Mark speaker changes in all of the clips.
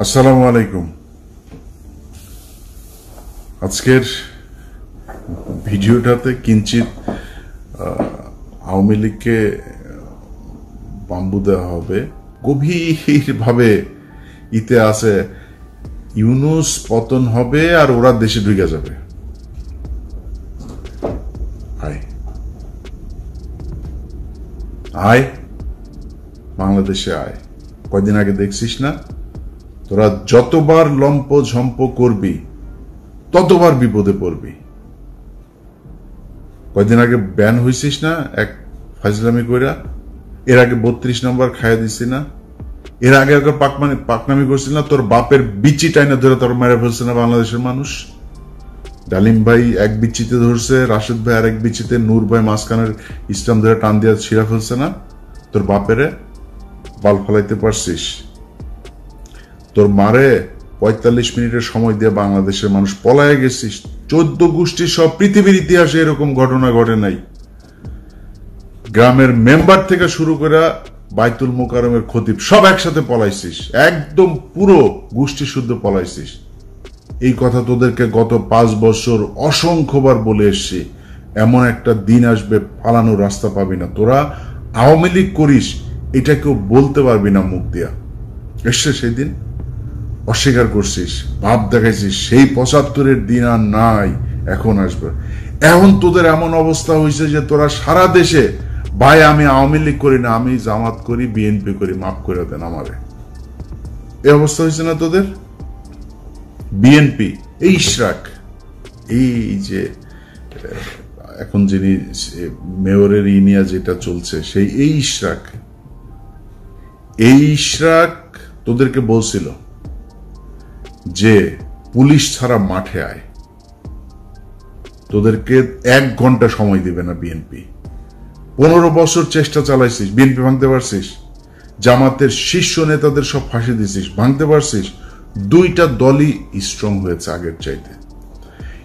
Speaker 1: আসসালামু আলাইকুম। আজকের ভিডিওটাতে কিঞ্চিত আওয়ামী লীগকে বাম্বু দেওয়া হবে। গভীরভাবে ইতে আছে ইউনূস পতন হবে আর ওরা দেশে ঢুকে যাবে। আয় আয় বাংলাদেশে আয়। কয়দিন আগে দেখছিস না, তোরা যতবার লম্প ঝম্প করবি ততবার বিপদে পড়বি। কয়দিন আগে ব্যান হইছিস না এক ফাজলামি কইরা, এর আগে 32 নম্বর খাইয়া দিছি না, এর আগে একবার পাকনামি করছিল না, তোর বাপের বিচি টাইনা ধরে তোর মেরে ফেলছে না বাংলাদেশের মানুষ। ডালিম ভাই এক বিচিতে ধরছে, রাশেদ ভাই আর এক বিচিতে, নূর ভাই মাঝখানের ইসলাম ধরে টান দিয়া ছিঁড়া ফেলছে না। তোর বাপেরে বাল ফেলাইতে পারছিস? তোর মারে 45 মিনিটের সময় দিয়ে বাংলাদেশের মানুষ পলায় গেছিস। 14 গোষ্ঠী সব পৃথিবীর ইতিহাসে এরকম ঘটনা ঘটে নাই। গ্রামের মেম্বার থেকে শুরু করে বাইতুল মোকাররমের খতিব সব একসাথে পলাইছিস, একদম পুরো গোষ্ঠী শুদ্ধ পলাইছিস। এই কথা তোদেরকে গত 5 বছর অসংখ্যবার বলে এসছি। এমন একটা দিন আসবে পালানোর রাস্তা পাবি না। তোরা আওয়ামী লীগ করিস এটা কেউ বলতে পারবি না মুখ দিয়া। এসছে সেই দিন, অস্বীকার করছিস, ভাব দেখাইছিস। সেই 75-এর দিন আর নাই, এখন আসবে। এখন তোদের এমন অবস্থা হয়েছে যে তোরা সারা দেশে ভাই আমি আওয়ামী লীগ করি না, আমি জামাত করি, বিএনপি করি, মাফ করে দেন আমারে। এই অবস্থা হয়েছে না তোদের? বিএনপি এই ইশরাক, এই যে এখন যিনি মেয়রের ইনিয়া যেটা চলছে, সেই এই ইশরাক তোদেরকে বলছিল যে পুলিশ ছাড়া মাঠে আয়। তোদেরকে 1 ঘন্টা সময় দিবে না বিএনপি। 15 বছর চেষ্টা চালাইছিস, বিএনপি ভাঙতে পারছিস? জামাতের শীর্ষ নেতাদের সব ফাঁসি দিছিস, ভাঙতে পারছিস? 2টা দলই স্ট্রং হয়েছে আগের চাইতে।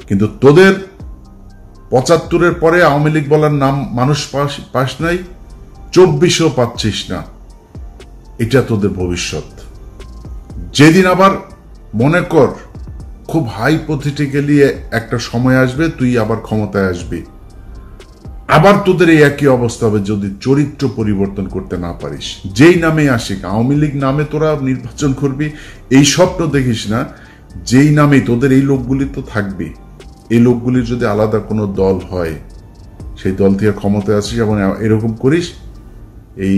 Speaker 1: কিন্তু তোদের 75-এর পরে আওয়ামী লীগ বলার নাম মানুষ পাস নাই, 24ও পাচ্ছিস না। এটা তোদের ভবিষ্যৎ। যেদিন আবার মনে কর খুব হাইপোথেটিক্যালি একটা সময় আসবে, তুই আবার ক্ষমতায় আসবি, আবার তোদের এই একই অবস্থা হবে যদি চরিত্র পরিবর্তন করতে না পারিস। যেই নামে আসিক, আওয়ামী লীগ নামে তোরা নির্বাচন করবি, এই স্বপ্ন দেখিস না। যেই নামে তোদের এই লোকগুলি তো থাকবে, এই লোকগুলির যদি আলাদা কোনো দল হয়, সেই দল থেকে ক্ষমতায় আসিস এবং এরকম করিস, এই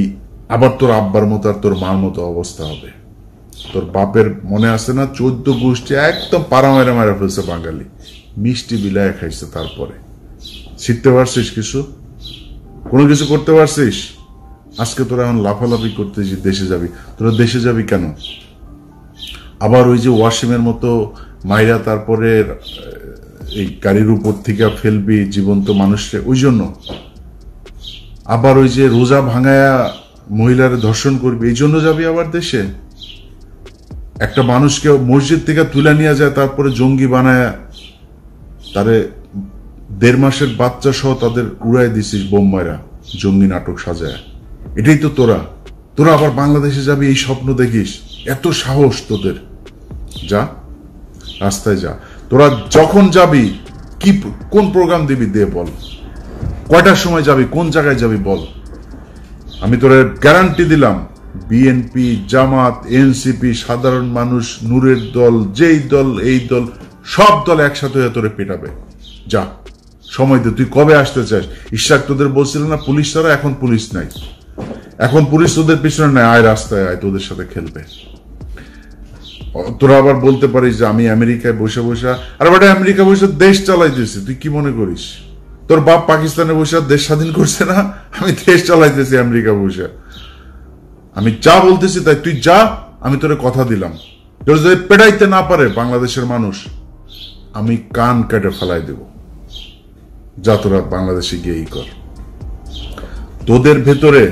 Speaker 1: আবার তোর আব্বার মতো আর তোর মার মতো অবস্থা হবে। তোর বাপের মনে আছে না, 14 গোষ্ঠী একদম পাড়া মেরে মেরে ফেলছে বাঙালি, মিষ্টি বিলায় খাইছে। তারপরে শিখতে পারছিস কিছু? কোনো কিছু করতে পারছিস? আজকে তোরা এখন লাফালাফি করতেছিস দেশে যাবি। তোরা দেশে যাবি কেন? আবার ওই যে ওয়াসিমের মতো মাইরা তারপরে এই গাড়ির উপর থেকে ফেলবি জীবন্ত মানুষকে, ওই জন্য? আবার ওই যে রোজা ভাঙায়া মহিলার ধর্ষণ করবি, এই জন্য যাবি আবার দেশে? একটা মানুষকে মসজিদ থেকে তুলে নিয়ে যায়, তারপরে জঙ্গি বানায় তারে 1.5 মাসের বাচ্চা সহ তাদের উড়াই দিছিস বোম্বাইরা, জঙ্গি নাটক সাজায়। এটাই তো তোরা আবার বাংলাদেশে যাবি, এই স্বপ্ন দেখিস? এত সাহস তোদের? যা, রাস্তায় যা। তোরা যখন যাবি কোন প্রোগ্রাম দিবি দে বল, কয়টার সময় যাবি, কোন জায়গায় যাবি বল। আমি তোরা গ্যারান্টি দিলাম, বিএনপি, জামাত, এনসিপি, সাধারণ মানুষ, নূরের দল, যেই দল এই দল, সব দল একসাথে হয়ে তোরে পেটাবে। যা, সময় দে। তুই কবে আসতে চাস? ইশরাক তোদের বলছিল না পুলিশ ছাড়া? এখন পুলিশ নাই, এখন পুলিশ তোদের পিছনে নাই। আয়, রাস্তায় আয়, তোদের সাথে খেলবে। তোরা আবার বলতে পারিস যে আমি আমেরিকায় বসে বসে, আর বেটা আমেরিকা বসে দেশ চালাইতেছি। তুই কি মনে করিস তোর বাপ পাকিস্তানে বসে দেশ স্বাধীন করছে না? আমি দেশ চালাইতেছি আমেরিকা বসে। আমি যা বলতেছি তাই, তুই যা। আমি তোরে কথা দিলাম, তোর যদি পেটাইতে না পারে বাংলাদেশের মানুষ, আমি কান কেটে ফেলাই দেব। যা, তোরা বাংলাদেশে গিয়েই কর। তোদের ভেতরে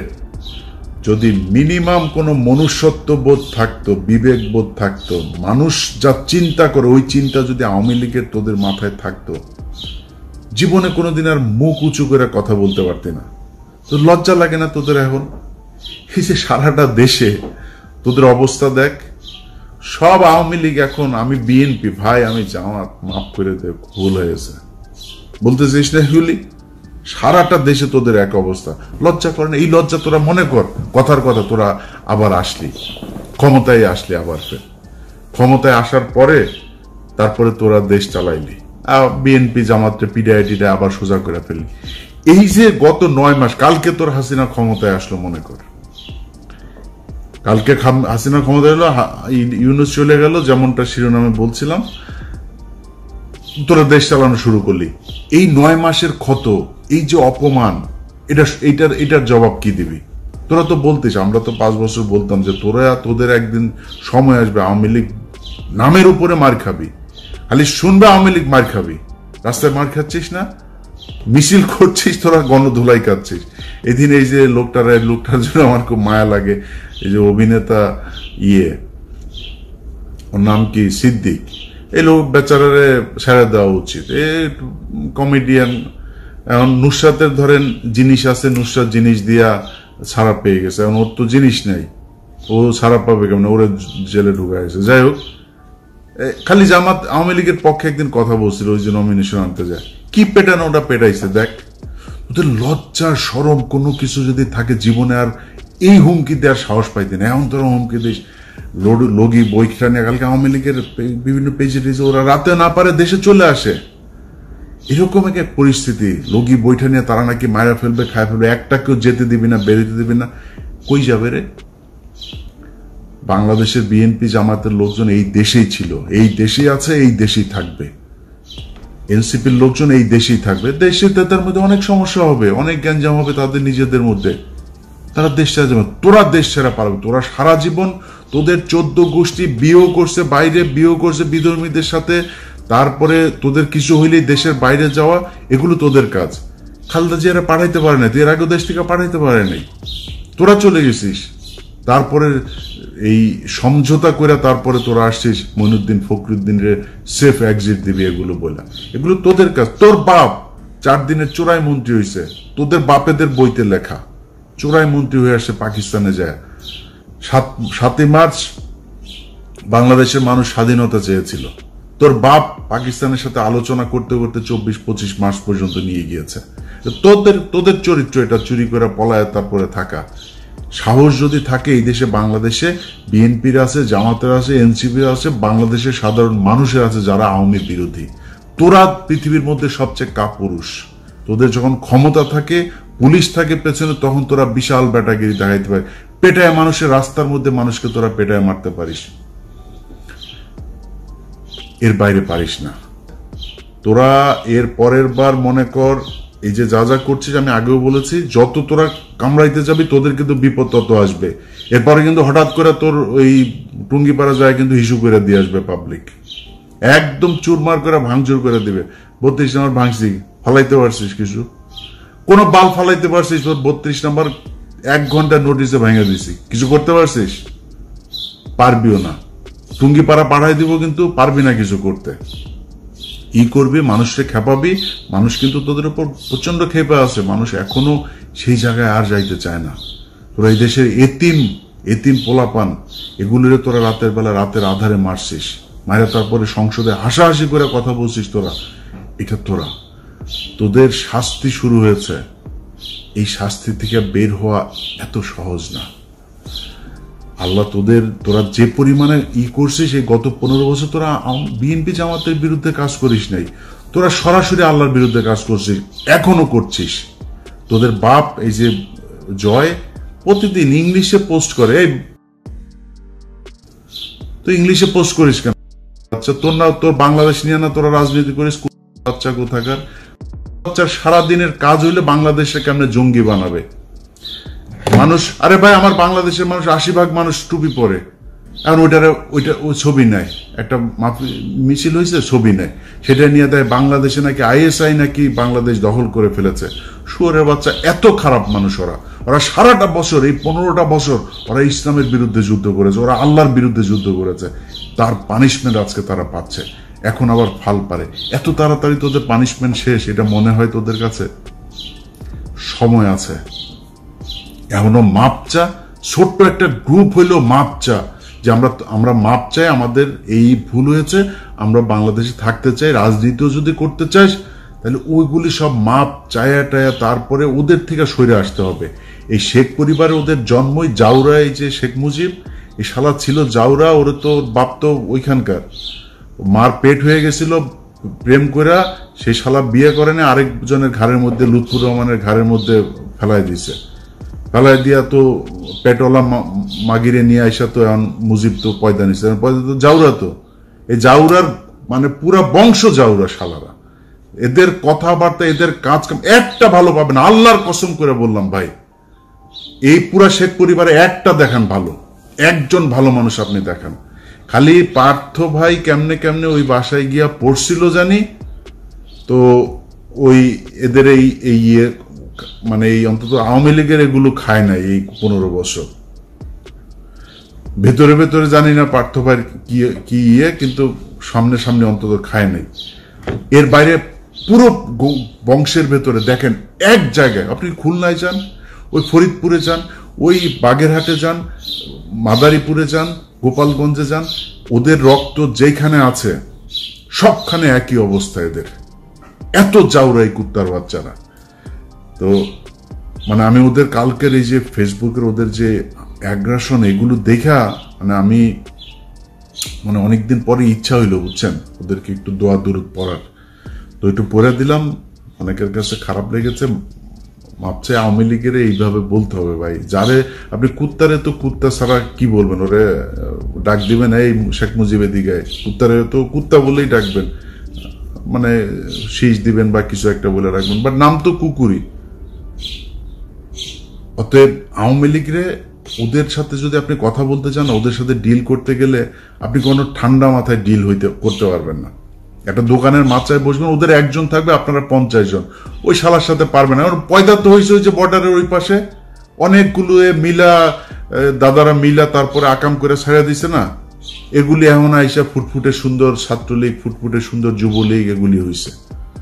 Speaker 1: যদি মিনিমাম কোনো মনুষ্যত্ব বোধ থাকতো, বিবেক বোধ থাকতো, মানুষ যা চিন্তা করে ওই চিন্তা যদি আওয়ামী লীগের তোদের মাথায় থাকতো, জীবনে কোনোদিন আর মুখ উঁচু করে কথা বলতে পারতি না। তো লজ্জা লাগে না তোদের এখন? এই যে সারাটা দেশে তোদের অবস্থা দেখ, সব আওয়ামী লীগ এখন, আমি বিএনপি, ভাই আমি জামাত, মাফ করে দে, ভুল হয়েছে বলতেছিস না এগুলি? সারাটা দেশে তোদের এক অবস্থা, লজ্জা করে না? এই লজ্জা তোরা মনে কর, কথার কথা তোরা আবার আসলি, ক্ষমতায় আসলি, আবার ফের ক্ষমতায় আসার পরে তারপরে তোরা দেশ চালাইলি, বিএনপি জামাতটা পিডিআইটিটা আবার সোজা করে ফেললি। এই যে গত 9 মাস, কালকে তোর হাসিনা ক্ষমতায় আসলো, মনে কর কালকে হাসিনা ক্ষমতায় এলো, ইউনূস চলে গেল, যেমনটা শিরোনামে বলছিলাম, তোরা দেশ চালানো শুরু করলি। এই 9 মাসের ক্ষত, এই যে অপমান, এটার জবাব কি দিবি? তোরা তো বলতিস, আমরা তো 5 বছর বলতাম যে তোদের একদিন সময় আসবে আওয়ামী লীগ নামের উপরে মার খাবি, খালি শুনবে আওয়ামী লীগ মার খাবি। রাস্তায় মার খাচ্ছিস না, মিছিল করছিস, তোরা গণধুলাই খাচ্ছিস। এদিন এই যে লোকটার জন্য আমার খুব মায়া লাগে, এই যে অভিনেতা ওর নাম কি, সিদ্দিক, এই লোক বেচারারে ছেড়ে দেওয়া উচিত। এ কমেডিয়ান, এখন নুসরাতের ধরেন জিনিস আছে, নুসরাত জিনিস দিয়া ছাড়া পেয়ে গেছে, এখন ওর তো জিনিস নেই, ও ছাড়া পাবে কেমন? ওরা জেলে ঢুকা গেছে। যাই হোক, খালি জামাত আওয়ামী লীগের পক্ষে একদিন কথা বলছিল, ওই যে নমিনেশন আনতে যায়, কি পেটানো ওটা পেটাইছে। দেখ, ওদের লজ্জা শরম কোনো কিছু যদি থাকে জীবনে, আর এই হুমকি দেওয়ার সাহস পাইতে না। এখন তোরা হুমকি দিস, লগি বইটা নিয়ে, কালকে আওয়ামী লীগের বিভিন্ন পেজে টেজে ওরা রাতে না পারে দেশে চলে আসে, এরকম এক পরিস্থিতি। লগি বইটা নিয়ে তারা নাকি মারা ফেলবে, খায় ফেলবে, একটা কেউ যেতে দিবি না, বেরোতে দিবি না। কই যাবে রে? বাংলাদেশের বিএনপি জামাতের লোকজন এই দেশেই ছিল, এই দেশেই আছে, এই দেশেই থাকবে। এনসিপির লোকজন এই দেশেই থাকবে। দেশে তাদের মধ্যে অনেক সমস্যা হবে, অনেক গ্যাঞ্জাম হবে তাদের নিজেদের মধ্যে, তারা দেশ ছেড়ে যাবে। তোরা দেশ ছেড়া পারবে? তোরা সারা জীবন তোদের 14 গোষ্ঠী বিয়েও করছে, বাইরে বিয়েও করছে বিধর্মীদের সাথে, তারপরে তোদের কিছু হইলেই দেশের বাইরে যাওয়া, এগুলো তোদের কাজ। খালেদা জিয়ারা পাঠাইতে পারে না, তুই এর আগেও দেশ থেকে পাঠাইতে পারে নাই, তোরা চলে গেছিস। তারপরে এই সমঝোতা করে তারপরে তোরা আসছিস মঈনুদ্দিন ফখরুদ্দিনের সেফ এক্সিট দিবি, এগুলো বলে, এগুলো তোদের কাজ। তোর বাপ 4 দিনের চোরাই মন্ত্রী হয়েছে, তোদের বাপেদের বইতে লেখা, চোরাই মন্ত্রী হয়ে আসছে পাকিস্তানে যায়। 7ই মার্চ বাংলাদেশের মানুষ স্বাধীনতা চেয়েছিল, তোর বাপ পাকিস্তানের সাথে আলোচনা করতে করতে 24-25 মাস পর্যন্ত নিয়ে গিয়েছে। তোদের চরিত্র এটা, চুরি করে পলায় তারপরে থাকা। সাহস যদি থাকে এই দেশে, বাংলাদেশে বিএনপির আছে, জামাতের আছে, এনসিপির আছে, বাংলাদেশের সাধারণ মানুষের আছে যারা আওয়ামী বিরোধী। তোরা পৃথিবীর মধ্যে সবচেয়ে কাপুরুষ। তোদের যখন ক্ষমতা থাকে, পুলিশ থাকে পেছনে, তখন তোরা বিশাল ব্যাটাগিরি দেখাইতে পারে, পেটায় মানুষের রাস্তার মধ্যে মানুষকে তোরা পেটায় মারতে পারিস, এর বাইরে পারিস না। তোরা এর পরের বার মনে কর, এই যে যা যা করছিস, আমি আগেও বলেছি, যত তোরা কামড়াইতে যাবি তোদের কিন্তু বিপদ তত আসবে। এরপরে কিন্তু হঠাৎ করে তোর ওই টুঙ্গিপাড়া যায় কিন্তু হিসু করে দিয়ে আসবে পাবলিক, একদম চুরমার করে ভাঙচুর করে দিবে। 32 নম্বর ভাঙছি, ফালাইতে পারছিস কিছু? কোন বাল ফালাইতে পারছিস? 32 নম্বর 1 ঘন্টা নোটিসে ভেঙে দিছি, কিছু করতে পারছিস? পারবিও না। টুঙ্গিপাড়া পাঠাই দিব, কিন্তু পারবি না কিছু করতে। ই করবি, মানুষকে খেপাবি, মানুষ কিন্তু তোদের উপর প্রচন্ড খেপে আছে, মানুষ এখনো সেই জায়গায় আর যাইতে চায় না। তোরা এই দেশের এতিম পোলাপান, এগুলোরে তোরা রাতের বেলা রাতের আধারে মারছিস, মারা তারপরে সংসদে হাসাহাসি করে কথা বলছিস। এটা তোদের শাস্তি শুরু হয়েছে। এই শাস্তি থেকে বের হওয়া এত সহজ না। আল্লাহ তোরা যে পরিমাণে করছিস, এই গত 15 বছর তোরা বিএনপি জামাতের বিরুদ্ধে কাজ করিস নাই, তোরা সরাসরি আল্লাহর বিরুদ্ধে কাজ করছিস, এখনো করছিস। তোদের বাপ এই যে জয় প্রতিদিন ইংলিশে পোস্ট করে, তুই ইংলিশে পোস্ট করিস কেন? আচ্ছা, তোর বাংলাদেশ নিয়ে না তোরা রাজনীতি করিস? বাচ্চা কোথাকার বাচ্চার সারাদিনের কাজ হইলে বাংলাদেশে কেমনে জঙ্গি বানাবে মানুষ। আরে ভাই, আমার বাংলাদেশের মানুষ 80% মানুষ টুপি পরে, এখন ওইটা ছবি নেয়, একটা মিছিল হয়েছে, ছবি নেয়, সেটা নিয়ে দেয় বাংলাদেশে নাকি আইএসআই নাকি বাংলাদেশ দখল করে ফেলেছে। শুয়োরের বাচ্চা, এত খারাপ মানুষ ওরা সারাটা বছর, এই 15টা বছর ওরা ইসলামের বিরুদ্ধে যুদ্ধ করেছে, ওরা আল্লাহর বিরুদ্ধে যুদ্ধ করেছে, তার পানিশমেন্ট আজকে তারা পাচ্ছে। এখন আবার ফাল পারে। এত তাড়াতাড়ি তোদের পানিশমেন্ট শেষ, এটা মনে হয় তোদের কাছে? সময় আছে, এখনো মাপ চা, ছোট্ট একটা গ্রুপ হইলেও মাপ চা, যে আমরা মাপ চাই, আমাদের এই ভুল হয়েছে, আমরা বাংলাদেশে থাকতে চাই, রাজনীতিও যদি করতে চাই তাহলে ওইগুলি সব মাপ চায়া টায়া তারপরে ওদের থেকে সরে আসতে হবে। এই শেখ পরিবারে ওদের জন্মই জাউরা, এই যে শেখ মুজিব, এই শালা ছিল জাউরা, ওরে তো বাপ তো ওইখানকার, মার পেট হয়ে গেছিল প্রেম কইরা, সেই শালা বিয়ে করে না, আরেকজনের ঘাড়ের মধ্যে, লুৎফুর রহমানের ঘাড়ের মধ্যে ফেলাই দিছে, ফেলাই দিয়া তো পেটওয়ালা মাগিরে নিয়ে আইসা তো এখন মুজিব তো পয়দা নিছে, পয়দা তো জাউরা, তো এই জাউরার মানে পুরা বংশ জাউরা শালারা। এদের কথাবার্তা, এদের কাজ কাম একটা ভালো পাবেন, আল্লাহর কসম করে বললাম ভাই, এই পুরা শেখ পরিবারে একটা দেখান ভালো, একজন ভালো মানুষ আপনি দেখান। খালি পার্থ ভাই কেমনে কেমনে ওই বাসায় গিয়া পড়ছিল জানি, তো ওই এদের এই ইয়ে মানে এই অন্তত আওয়ামী লীগের এগুলো খায় নাই এই 15 বছর। ভেতরে ভেতরে জানি না পার্থ ভাইয়ের কি ইয়ে, কিন্তু সামনে সামনে অন্তত খায় নাই। এর বাইরে পুরো বংশের ভেতরে দেখেন, এক জায়গায় আপনি খুলনায় যান, ওই ফরিদপুরে যান, ওই বাগেরহাটে যান, মাদারীপুরে যান, গোপালগঞ্জে যান, ওদের রক্ত যেখানে আছে সবখানে একই অবস্থা। এদের এত জাউরাই কুত্তার বাচ্চারা। তো মানে আমি ওদের কালকের এই যে ফেসবুকের ওদের যে অ্যাগ্রাসন, এগুলো দেখা মানে আমি মানে অনেকদিন পরে ইচ্ছা হইলো, বুঝছেন, ওদেরকে একটু দোয়া দুরুদ পড়ার, তো একটু পড়ে দিলাম। অনেকের কাছে খারাপ লেগেছে, ভাবছে আওয়ামী লীগের এইভাবে বলতে হবে ভাই, যারে আপনি কুত্তারে তো কুত্তা ছাড়া কি বলবেন, ওরে ডাক দিবেন এই শেখ মুজিবের দিকে, কুত্তারে তো কুত্তা বলেই ডাকবেন, মানে শীষ দিবেন বা কিছু একটা বলে রাখবেন, বাট নাম তো কুকুরই। অতএব আওয়ামী লীগরে ওদের সাথে যদি আপনি কথা বলতে চান, ওদের সাথে ডিল করতে গেলে আপনি কোনো ঠান্ডা মাথায় ডিল করতে পারবেন না। একটা দোকানের মাচায় বসবেন, ওদের একজন থাকবে, আপনারা 50 জন, ওই শালার সাথে পারবেন না। পয়দা তো হয়েছে ওই যে বর্ডারের ওই পাশে অনেকগুলো মিলা দাদারা মিলা তারপরে আকাম করে ছেড়ে দিছে না, এগুলি এমন আইসা ফুটফুটে সুন্দর ছাত্রলীগ, ফুটফুটে সুন্দর যুবলীগ, এগুলি হয়েছে।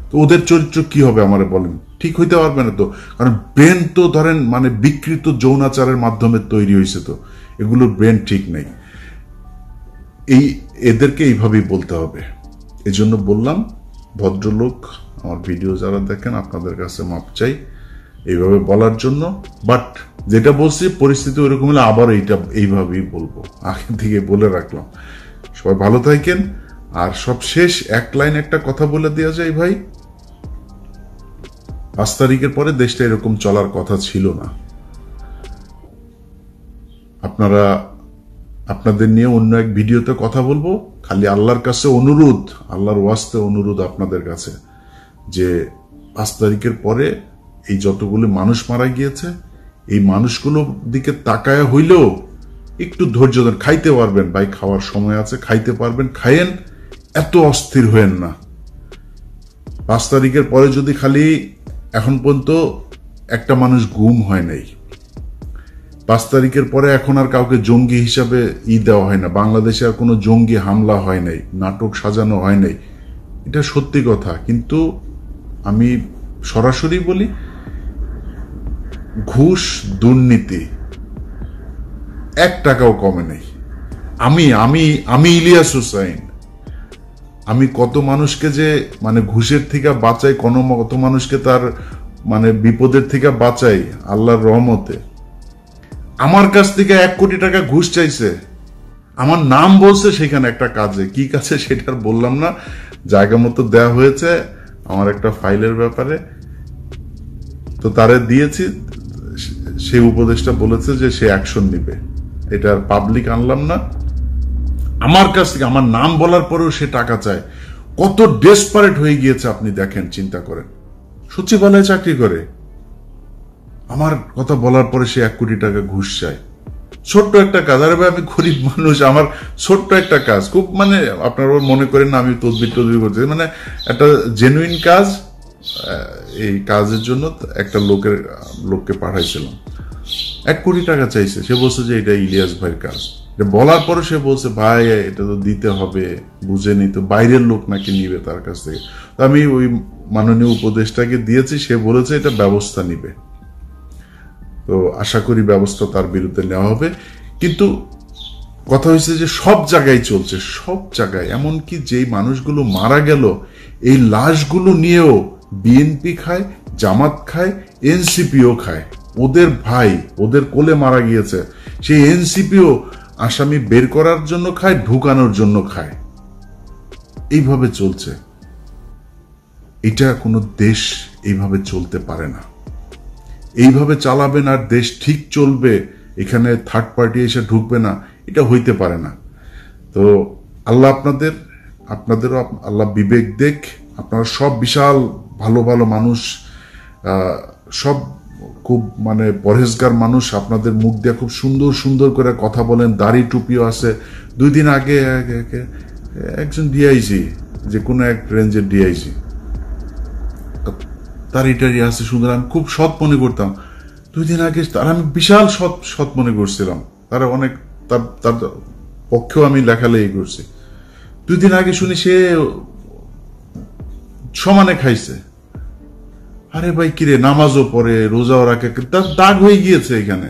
Speaker 1: তো ওদের চরিত্র কি হবে আমার বলেন, ঠিক হইতে পারবে না তো, কারণ ব্রেন তো ধরেন মানে বিকৃত যৌনাচারের মাধ্যমে তৈরি হয়েছে, তো এগুলোর ব্রেন ঠিক নেই। এদেরকে এইভাবেই বলতে হবে। এই জন্য বললাম, ভদ্রলোক আমার ভিডিও যারা দেখেন আপনাদের কাছে মাপ চাই এইভাবে বলার জন্য, বাট যেটা বলছি পরিস্থিতি ওইরকম হলে আবার এইভাবেই বলবো, আগে থেকে বলে রাখলাম। সবাই ভালো থাকেন। আর সব শেষ এক লাইন একটা কথা বলে দেওয়া যায় ভাই, 5 তারিখের পরে দেশটা এরকম চলার কথা ছিল না। আপনাদের নিয়ে অন্য এক ভিডিওতে কথা বলবো। খালি আল্লাহর কাছে অনুরোধ, আল্লাহর ওয়াস্তে অনুরোধ আপনাদের কাছে, যে 5 তারিখের পরে এই যতগুলো মানুষ মারা গিয়েছে, এই মানুষগুলোর দিকে তাকায়া হইলেও একটু ধৈর্য ধরে খাইতে পারবেন ভাই, খাওয়ার সময় আছে, খাইতে পারবেন, খাইয়েন, এত অস্থির হয়েন না। 5 তারিখের পরে যদি খালি এখন পর্যন্ত একটা মানুষ গুম হয় নাই, 5 তারিখের পরে এখন আর কাউকে জঙ্গি হিসাবে দেওয়া হয় না, বাংলাদেশে আর কোনো জঙ্গি হামলা হয় নাই, নাটক সাজানো হয় নাই, এটা সত্যি কথা। কিন্তু আমি সরাসরি বলি, ঘুষ দুর্নীতি 1 টাকাও কমে নেই। আমি ইলিয়াস হুসাইন, আমি কত মানুষকে যে মানে ঘুষের থেকে বাঁচাই, কত মানুষকে তার মানে বিপদের থেকে বাঁচাই আল্লাহর রহমতে। আমার কাছ থেকে 1 কোটি টাকা ঘুষ চাইছে, আমার নাম বলছে সেখানে একটা কাজে, কি কাজে সেটা বললাম না, জায়গা মতো দেয়া হয়েছে আমার একটা ফাইলের ব্যাপারে, তো তারে দিয়েছি, সেই উপদেশটা বলেছে যে সে অ্যাকশন নিবে, এটা পাবলিক আনলাম না। আমার কাছ থেকে আমার নাম বলার পরেও সে টাকা চায়, কত ডেসপারেট হয়ে গিয়েছে আপনি দেখেন, চিন্তা করেন। সচিবালয়ে চাকরি করে, আমার কথা বলার পরে সে 1 কোটি টাকা ঘুষ চায়। ছোট্ট একটা কাজ, আরে ভাই আমি গরিব মানুষ, আমার ছোট্ট একটা কাজ, খুব মানে আপনারা মনে করেন না আমি তদবির করছি, মানে একটা জেনুইন কাজ, এই কাজের জন্য একটা লোককে পাঠাইছিলাম, 1 কোটি টাকা চাইছে। সে বলছে যে এটা ইলিয়াস ভাইয়ের কাজ। বলার পরে সে বলছে ভাই এটা তো দিতে হবে, বুঝে নি তো, বাইরের লোক নাকি নিবে তার কাছ থেকে। তো আমি ওই মাননীয় উপদেষ্টাকে দিয়েছি, সে বলেছে এটা ব্যবস্থা নিবে, তো আশা করি ব্যবস্থা তার বিরুদ্ধে নেওয়া হবে। কিন্তু কথা হয়েছে যে সব জায়গায় চলছে, সব জায়গায়, এমনকি যেই মানুষগুলো মারা গেল এই লাশগুলো নিয়েও বিএনপি খায়, জামাত খায়, এনসিপিও খায়। ওদের ভাই ওদের কোলে মারা গিয়েছে, সেই এনসিপিও আসামি বের করার জন্য খায়, ঢুকানোর জন্য খায়। এইভাবে চলছে। এটা কোনো দেশ এইভাবে চলতে পারে না। এইভাবে চালাবেন আর দেশ ঠিক চলবে, এখানে থার্ড পার্টি এসে ঢুকবে না, এটা হইতে পারে না। তো আল্লাহ আপনাদেরও আল্লাহ বিবেক দেখ। আপনারা সব বিশাল ভালো ভালো মানুষ, সব খুব মানে পরহেজগার মানুষ, আপনাদের মুখ দিয়ে খুব সুন্দর সুন্দর করে কথা বলেন, দাড়ি টুপিও আছে। 2 দিন আগে একজন ডিআইজি, যে কোনো এক রেঞ্জের ডিআইজি, দাড়িটারি আছে সুন্দর, আমি খুব সৎ মনে করতাম। 2 দিন আগে তার আমি বিশাল সৎ মনে করছিলাম, তারা অনেক তার পক্ষেও আমি লেখালেখি করছি। 2 দিন আগে শুনি সে সমানে খাইছে। আরে ভাই কিরে, নামাজও পড়ে, রোজাও রাখে, তার দাগ হয়ে গিয়েছে এখানে।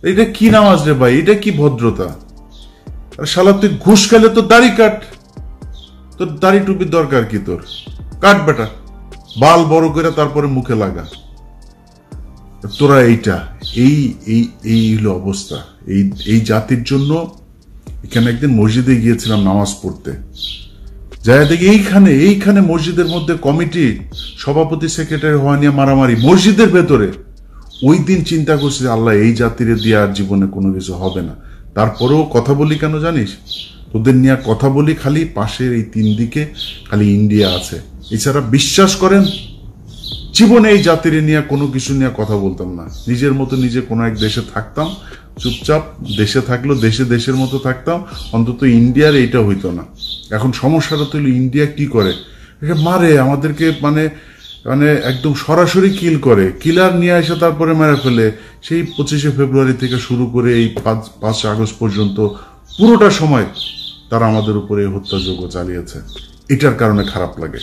Speaker 1: এটা কি নামাজ রে ভাই, এটা কি ভদ্রতা? আর শালা তুই ঘুষ খেলে তো দাড়ি কাট, তোর দাড়ি টুপির দরকার কি? তোর কাট বেটা, বাল বড় করে তারপরে মুখে লাগা। তোরা এই হলো অবস্থা। এই জাতির জন্য এখানে একদিন মসজিদে গিয়েছিলাম নামাজ পড়তে, যাই দেখি এইখানে মসজিদের মধ্যে কমিটি সভাপতি সেক্রেটারি হওয়া নিয়ে মারামারি মসজিদের ভেতরে। ওই দিন চিন্তা করছি, আল্লাহ এই জাতিরে দিয়ে আর জীবনে কোনো কিছু হবে না। তারপরেও কথা বলি কেন জানিস? তোদের নিয়ে কথা বলি খালি পাশের এই 3 দিকে খালি ইন্ডিয়া আছে, এছাড়া বিশ্বাস করেন জীবনে এই জাতির নিয়ে কোনো কিছু নিয়ে কথা বলতাম না। নিজের মতো নিজে কোনো এক দেশে থাকতাম, চুপচাপ দেশে থাকলো দেশের মতো থাকতাম, অন্তত ইন্ডিয়ার এইটা হইতো না। এখন সমস্যাটা তো হলো ইন্ডিয়া কি করে, মারে আমাদেরকে, মানে একদম সরাসরি কিল করে, কিলার নিয়ে এসে তারপরে মেরে ফেলে। সেই 25শে ফেব্রুয়ারি থেকে শুরু করে এই 5 আগস্ট পর্যন্ত পুরোটা সময় তারা আমাদের উপরে হত্যাযজ্ঞ চালিয়েছে। এটার কারণে খারাপ লাগে।